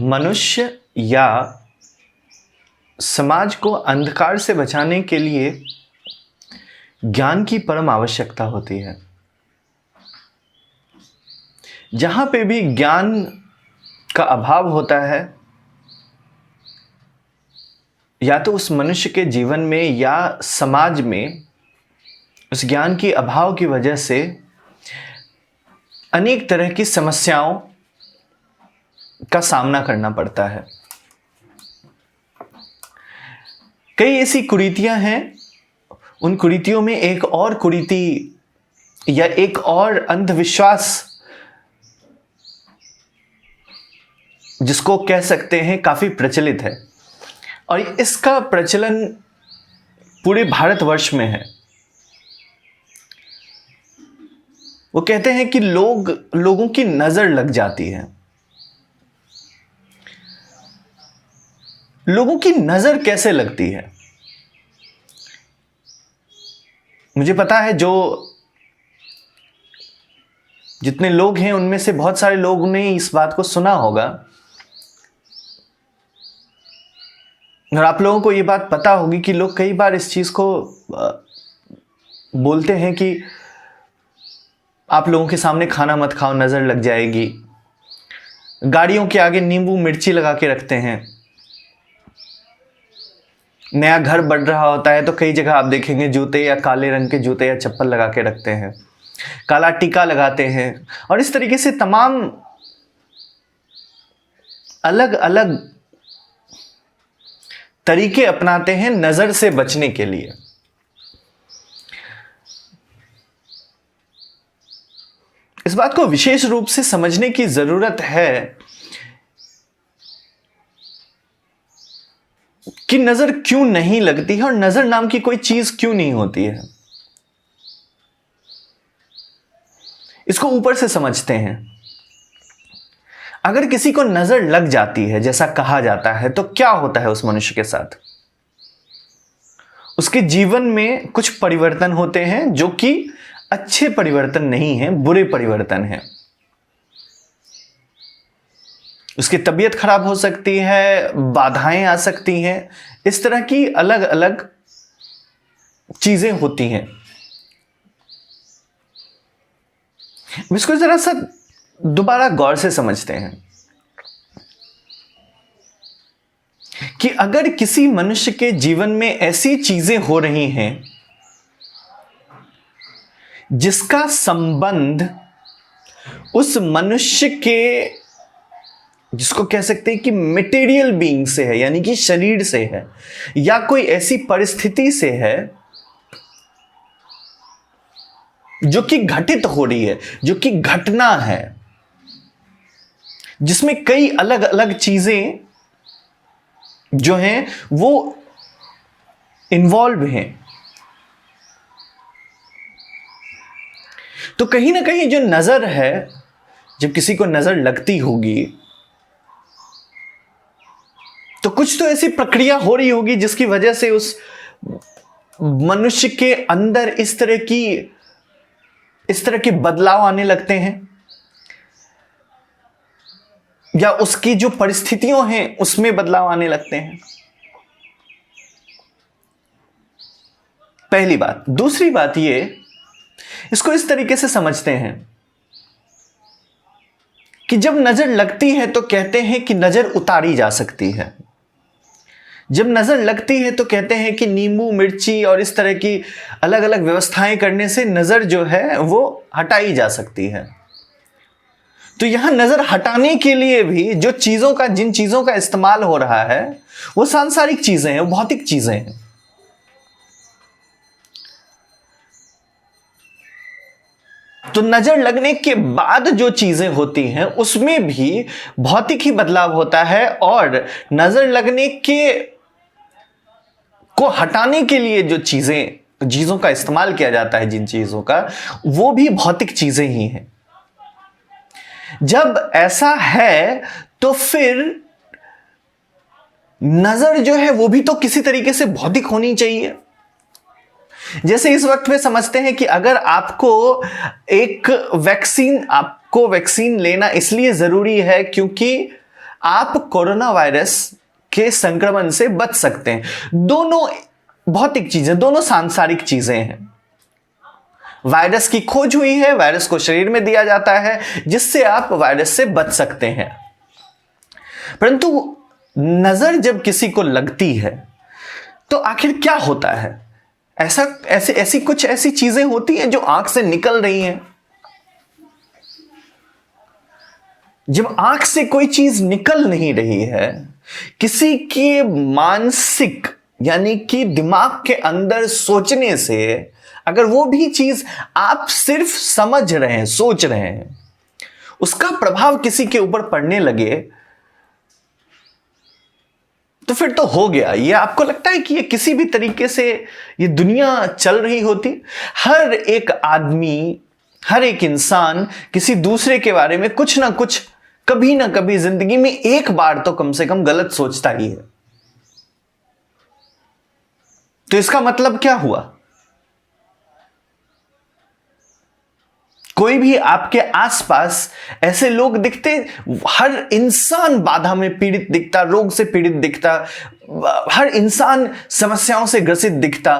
मनुष्य या समाज को अंधकार से बचाने के लिए ज्ञान की परम आवश्यकता होती है। जहां पे भी ज्ञान का अभाव होता है, या तो उस मनुष्य के जीवन में या समाज में उस ज्ञान की अभाव की वजह से अनेक तरह की समस्याओं का सामना करना पड़ता है। कई ऐसी कुरीतियां हैं, उन कुरीतियों में एक और कुरीति या एक और अंधविश्वास, जिसको कह सकते हैं काफी प्रचलित है, और इसका प्रचलन पूरे भारतवर्ष में है। वो कहते हैं कि लोगों की नजर लग जाती है। लोगों की नजर कैसे लगती है? मुझे पता है जितने लोग हैं उनमें से बहुत सारे लोगों ने इस बात को सुना होगा, और आप लोगों को ये बात पता होगी कि लोग कई बार इस चीज को बोलते हैं कि आप लोगों के सामने खाना मत खाओ, नजर लग जाएगी। गाड़ियों के आगे नींबू मिर्ची लगा के रखते हैं। नया घर बढ़ रहा होता है तो कई जगह आप देखेंगे जूते या काले रंग के जूते या चप्पल लगा के रखते हैं, काला टीका लगाते हैं, और इस तरीके से तमाम अलग अलग तरीके अपनाते हैं नजर से बचने के लिए। इस बात को विशेष रूप से समझने की जरूरत है कि नजर क्यों नहीं लगती है और नजर नाम की कोई चीज क्यों नहीं होती है। इसको ऊपर से समझते हैं। अगर किसी को नजर लग जाती है, जैसा कहा जाता है, तो क्या होता है उस मनुष्य के साथ? उसके जीवन में कुछ परिवर्तन होते हैं जो कि अच्छे परिवर्तन नहीं हैं, बुरे परिवर्तन हैं। उसकी तबीयत खराब हो सकती है, बाधाएं आ सकती हैं, इस तरह की अलग अलग चीजें होती हैं। इसको जरा सा दोबारा गौर से समझते हैं कि अगर किसी मनुष्य के जीवन में ऐसी चीजें हो रही हैं जिसका संबंध उस मनुष्य के, जिसको कह सकते हैं कि मटेरियल बीइंग से है, यानी कि शरीर से है, या कोई ऐसी परिस्थिति से है जो कि घटित हो रही है, जो कि घटना है, जिसमें कई अलग अलग चीजें जो हैं वो इन्वॉल्व हैं, तो कहीं ना कहीं जो नजर है, जब किसी को नजर लगती होगी तो कुछ तो ऐसी प्रक्रिया हो रही होगी जिसकी वजह से उस मनुष्य के अंदर इस तरह के बदलाव आने लगते हैं, या उसकी जो परिस्थितियां हैं उसमें बदलाव आने लगते हैं। पहली बात। दूसरी बात ये, इसको इस तरीके से समझते हैं कि जब नजर लगती है तो कहते हैं कि नजर उतारी जा सकती है। जब नजर लगती है तो कहते हैं कि नींबू मिर्ची और इस तरह की अलग अलग व्यवस्थाएं करने से नजर जो है वो हटाई जा सकती है। तो यहां नजर हटाने के लिए भी जिन चीजों का इस्तेमाल हो रहा है वो सांसारिक चीजें हैं, वो भौतिक चीजें हैं। तो नजर लगने के बाद जो चीजें होती हैं उसमें भी भौतिक ही बदलाव होता है, और नजर लगने को हटाने के लिए जो चीजों का इस्तेमाल किया जाता है, जिन चीजों का, वो भी भौतिक चीजें ही हैं। जब ऐसा है तो फिर नजर जो है वो भी तो किसी तरीके से भौतिक होनी चाहिए। जैसे इस वक्त में समझते हैं कि अगर आपको वैक्सीन लेना इसलिए जरूरी है क्योंकि आप कोरोना वायरस के संक्रमण से बच सकते हैं। दोनों भौतिक चीजें, दोनों सांसारिक चीजें हैं। वायरस की खोज हुई है, वायरस को शरीर में दिया जाता है जिससे आप वायरस से बच सकते हैं। परंतु नजर जब किसी को लगती है तो आखिर क्या होता है? ऐसी चीजें होती हैं जो आंख से निकल रही हैं। जब आंख से कोई चीज निकल नहीं रही है, किसी के मानसिक यानी कि दिमाग के अंदर सोचने से अगर वो भी चीज आप सिर्फ समझ रहे हैं, सोच रहे हैं, उसका प्रभाव किसी के ऊपर पड़ने लगे तो फिर तो हो गया। ये आपको लगता है कि ये किसी भी तरीके से ये दुनिया चल रही होती? हर एक आदमी, हर एक इंसान किसी दूसरे के बारे में कुछ ना कुछ, कभी ना कभी जिंदगी में एक बार तो कम से कम गलत सोचता ही है। तो इसका मतलब क्या हुआ? कोई भी आपके आसपास ऐसे लोग दिखते, हर इंसान बाधा में पीड़ित दिखता, रोग से पीड़ित दिखता, हर इंसान समस्याओं से ग्रसित दिखता।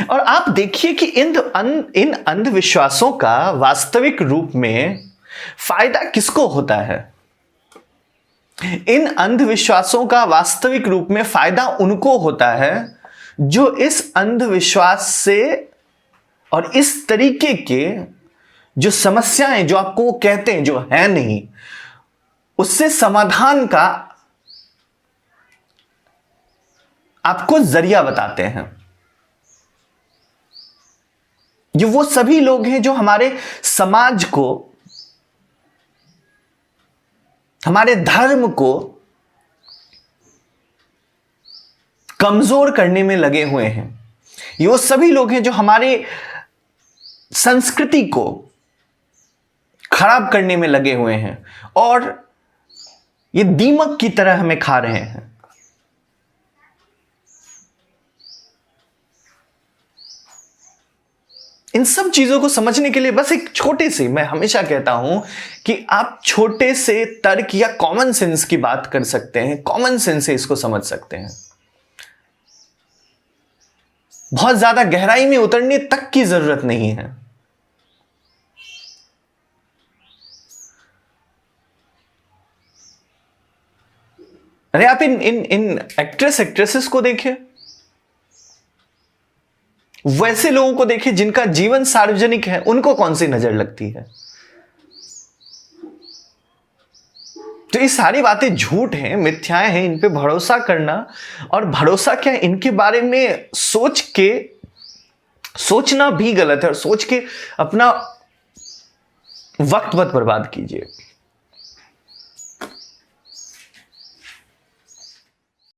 और आप देखिए कि इन अंधविश्वासों का वास्तविक रूप में फायदा किसको होता है? इन अंधविश्वासों का वास्तविक रूप में फायदा उनको होता है जो इस अंधविश्वास से और इस तरीके के जो समस्याएं जो आपको वो कहते हैं जो है नहीं, उससे समाधान का आपको जरिया बताते हैं। ये वो सभी लोग हैं जो हमारे समाज को, हमारे धर्म को कमजोर करने में लगे हुए हैं। ये वो सभी लोग हैं जो हमारे संस्कृति को खराब करने में लगे हुए हैं और ये दीमक की तरह हमें खा रहे हैं। इन सब चीजों को समझने के लिए बस एक छोटे से, मैं हमेशा कहता हूं कि आप छोटे से तर्क या कॉमन सेंस की बात कर सकते हैं, कॉमन सेंस से इसको समझ सकते हैं। बहुत ज्यादा गहराई में उतरने तक की जरूरत नहीं है। अरे आप इन एक्ट्रेसेस को देखिए, वैसे लोगों को देखिए जिनका जीवन सार्वजनिक है, उनको कौन सी नजर लगती है? तो ये सारी बातें झूठ हैं, मिथ्याएं हैं, इन पे भरोसा करना, और भरोसा क्या है, इनके बारे में सोचना भी गलत है, और सोच के अपना वक्त मत बर्बाद कीजिए।